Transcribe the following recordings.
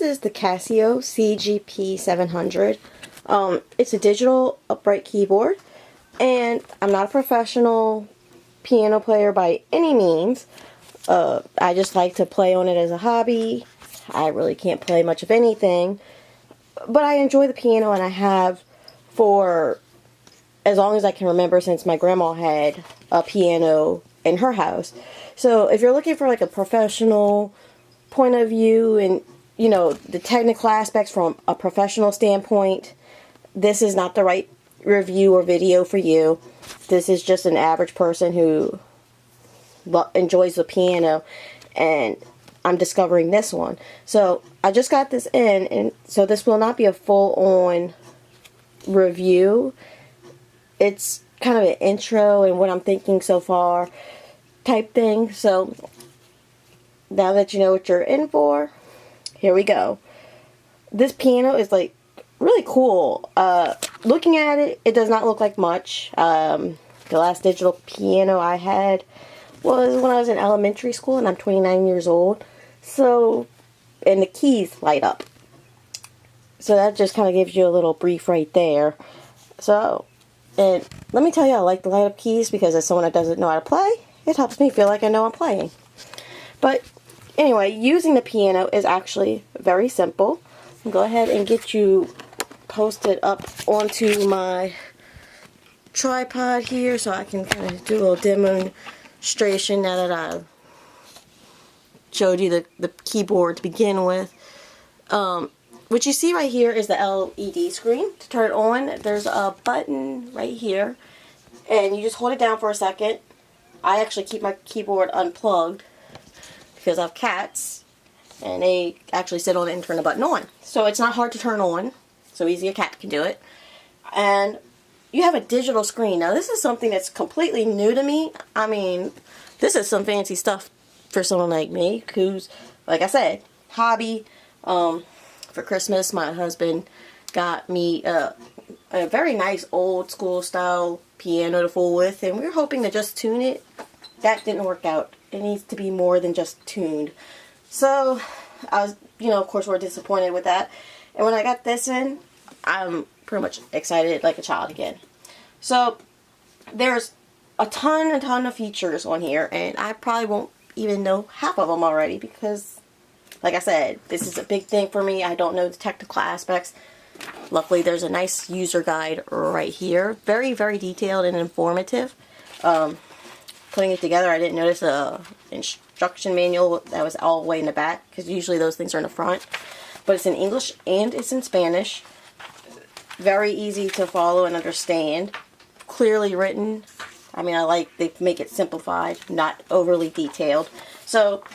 this is the Casio CGP-700. It's a digital upright keyboard, and I'm not a professional piano player by any means. I just like to play on it as a hobby. I really can't play much of anything, but I enjoy the piano, and I have for as long as I can remember, since my grandma had a piano in her house. So if you're looking for like a professional point of view and, you know, the technical aspects from a professional standpoint, this is not the right review or video for you. This is just an average person who enjoys the piano, and I'm discovering this one. So I just got this in, and so this will not be a full-on review. It's kind of an intro and what I'm thinking so far type thing. So now that you know what you're in for, here we go. This piano is like really cool. Looking at it, it does not look like much. The last digital piano I had was when I was in elementary school, and I'm 29 years old. So, and the keys light up. So that just kind of gives you a little brief right there. So, and let me tell you, I like the light up keys because as someone that doesn't know how to play, it helps me feel like I know I'm playing. But anyway, using the piano is actually very simple. I'll go ahead and get you posted up onto my tripod here so I can kind of do a little demonstration now that I've showed you the keyboard to begin with. What you see right here is the LED screen. To turn it on, there's a button right here, and you just hold it down for a second. I actually keep my keyboard unplugged because I have cats, and they actually sit on it and turn the button on. So it's not hard to turn on, so easy a cat can do it. And you have a digital screen. Now this is something that's completely new to me. I mean, this is some fancy stuff for someone like me who's, like I said, hobby. For Christmas, my husband got me a very nice old school style piano to fool with, and we were hoping to just tune it. That didn't work out. It needs to be more than just tuned. So I was, of course, we're disappointed with that. And when I got this in, I'm pretty much excited like a child again. So there's a ton of features on here, and I probably won't even know half of them already because, like I said, this is a big thing for me. I don't know the technical aspects. Luckily, there's a nice user guide right here. Very, very detailed and informative. Putting it together, I didn't notice a instruction manual that was all the way in the back, because usually those things are in the front. But it's in English and it's in Spanish. Very easy to follow and understand. Clearly written. I mean, they make it simplified, not overly detailed. So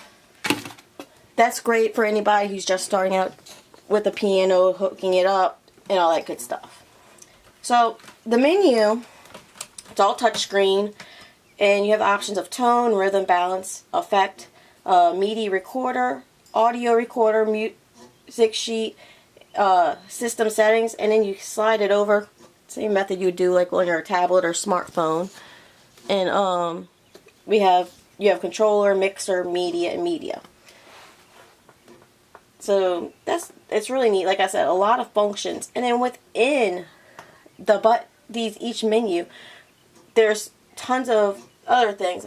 that's great for anybody who's just starting out with a piano, hooking it up, and all that good stuff. So the menu, it's all touchscreen, and you have options of tone, rhythm, balance, effect, MIDI recorder, audio recorder, music sheet, system settings, and then you slide it over. Same method you would do like on your tablet or smartphone. And you have controller, mixer, media, and media. So it's really neat. Like I said, a lot of functions, and then within each menu, there's tons of other things.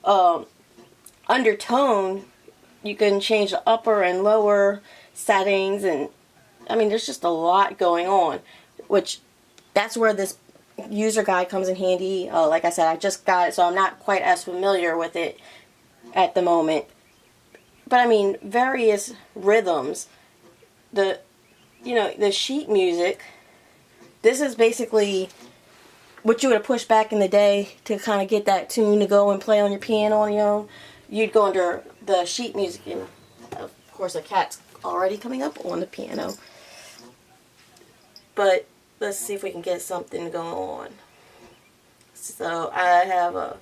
Under tone, you can change the upper and lower settings, and I mean, there's just a lot going on. Which that's where this user guide comes in handy. Like I said, I just got it, so I'm not quite as familiar with it at the moment. But I mean, various rhythms, the sheet music. This is basically what you would have pushed back in the day to kind of get that tune to go and play on your piano on your own. You'd go under the sheet music, and of course, a cat's already coming up on the piano. But let's see if we can get something going on. So I have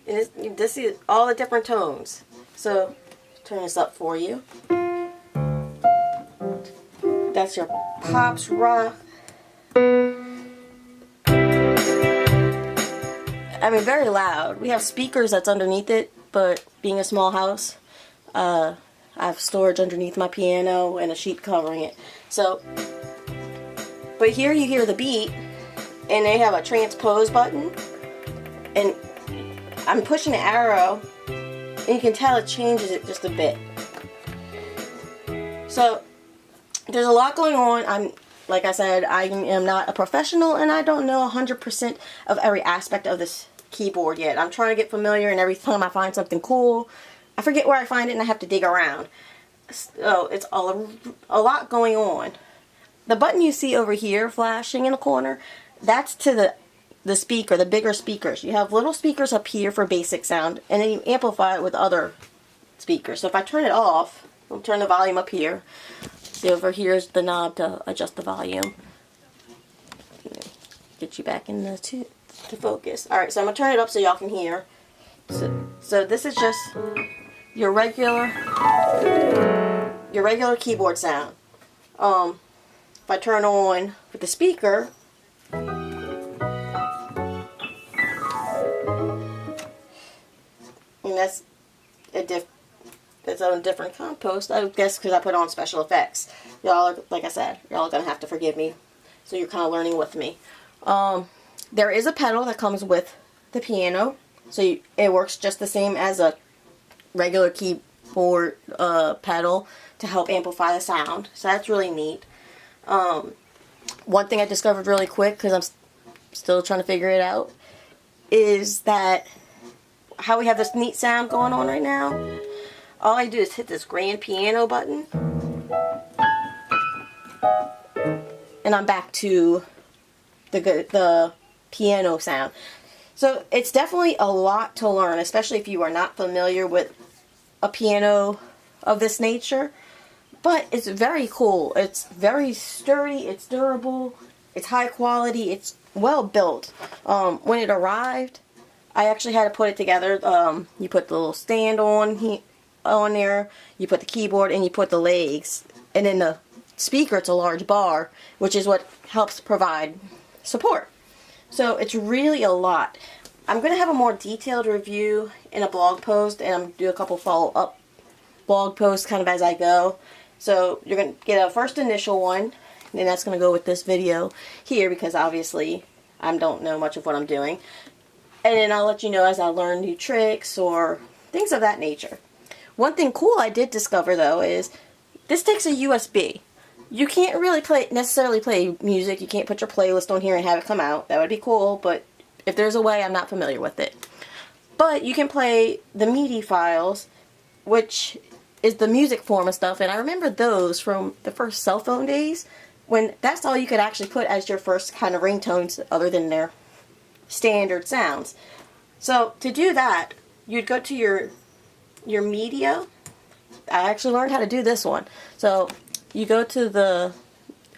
and this is all the different tones. So turn this up for you. That's your pops, rock. I mean, very loud. We have speakers that's underneath it, but being a small house, I have storage underneath my piano and a sheet covering it. So, but here you hear the beat, and they have a transpose button, and I'm pushing the arrow, and you can tell it changes it just a bit. So there's a lot going on. Like I said, I am not a professional, and I don't know 100% of every aspect of this keyboard yet. I'm trying to get familiar, and every time I find something cool, I forget where I find it and I have to dig around. So it's a lot going on. The button you see over here flashing in the corner, that's to the speaker, the bigger speakers. You have little speakers up here for basic sound, and then you amplify it with other speakers. So if I turn it off, I'll turn the volume up here. See, over here is the knob to adjust the volume. Get you back in to focus. Alright, so I'm going to turn it up so y'all can hear. So this is just your regular keyboard sound. If I turn on with the speaker, and that's its own different compost, I guess, because I put on special effects. Y'all, like I said, y'all are gonna have to forgive me. So you're kind of learning with me. There is a pedal that comes with the piano, so it works just the same as a regular keyboard pedal to help amplify the sound. So that's really neat. One thing I discovered really quick, because I'm still trying to figure it out, is that how we have this neat sound going on right now. All I do is hit this grand piano button, and I'm back to the piano sound. So it's definitely a lot to learn, especially if you are not familiar with a piano of this nature. But it's very cool. It's very sturdy, it's durable, it's high quality, it's well built. When it arrived, I actually had to put it together. You put the little stand on there, you put the keyboard, and you put the legs. And then the speaker, it's a large bar, which is what helps provide support. So it's really a lot. I'm going to have a more detailed review in a blog post, and I'm going to do a couple follow-up blog posts kind of as I go. So you're going to get a first initial one, and that's going to go with this video here, because obviously I don't know much of what I'm doing. And then I'll let you know as I learn new tricks or things of that nature. One thing cool I did discover, though, is this takes a USB. You can't really necessarily play music. You can't put your playlist on here and have it come out. That would be cool, but if there's a way, I'm not familiar with it. But you can play the MIDI files, which is the music form and stuff, and I remember those from the first cell phone days, when that's all you could actually put as your first kind of ringtones other than their standard sounds. So to do that, you'd go to your media. I actually learned how to do this one. So you go to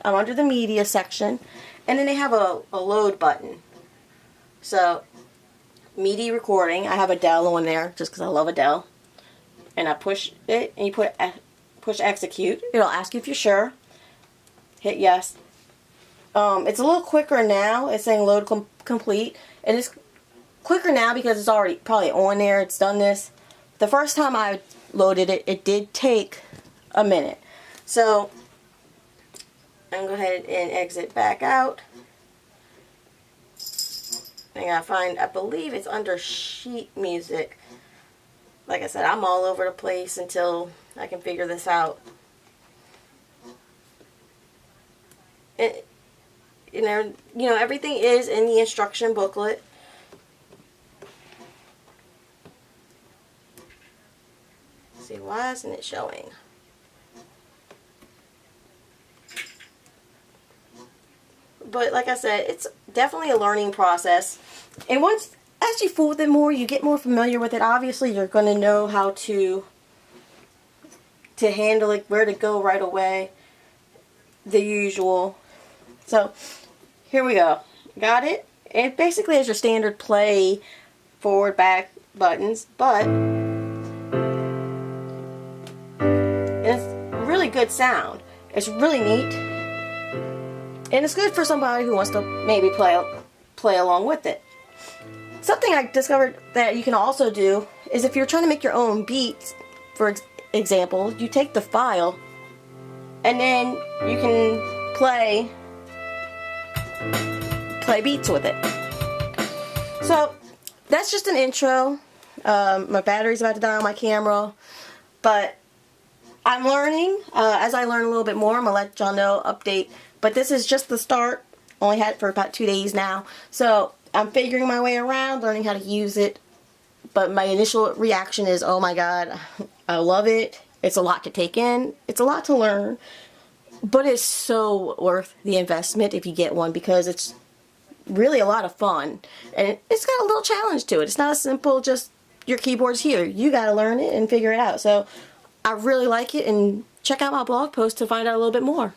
I'm under the media section, and then they have a load button. So MIDI recording, I have Adele on there just because I love Adele. And I push it, and you push execute. It'll ask you if you're sure. Hit yes. It's a little quicker now. It's saying load complete. And it's quicker now because it's already probably on there. It's done this. The first time I loaded it, it did take a minute. So I'm going to go ahead and exit back out. I gotta find, I believe it's under sheet music. Like I said, I'm all over the place until I can figure this out. You know, everything is in the instruction booklet. Let's see, why isn't it showing? But like I said, it's definitely a learning process. And as you fool with it more, you get more familiar with it. Obviously, you're going to know how to handle it, where to go right away, the usual. So, here we go. Got it? It basically is your standard play, forward, back buttons, but it's really good sound. It's really neat. And it's good for somebody who wants to maybe play along with it. Something I discovered that you can also do is if you're trying to make your own beats, for example, you take the file and then you can play beats with it. So that's just an intro. My battery's about to die on my camera, but I'm learning. As I learn a little bit more, I'm gonna let y'all know, update. But this is just the start. Only had it for about 2 days now, so I'm figuring my way around, learning how to use it. But my initial reaction is, oh my god, I love it. It's a lot to take in. It's a lot to learn. But it's so worth the investment if you get one, because it's really a lot of fun. And it's got a little challenge to it. It's not as simple, just your keyboard's here. You gotta learn it and figure it out. So I really like it, and check out my blog post to find out a little bit more.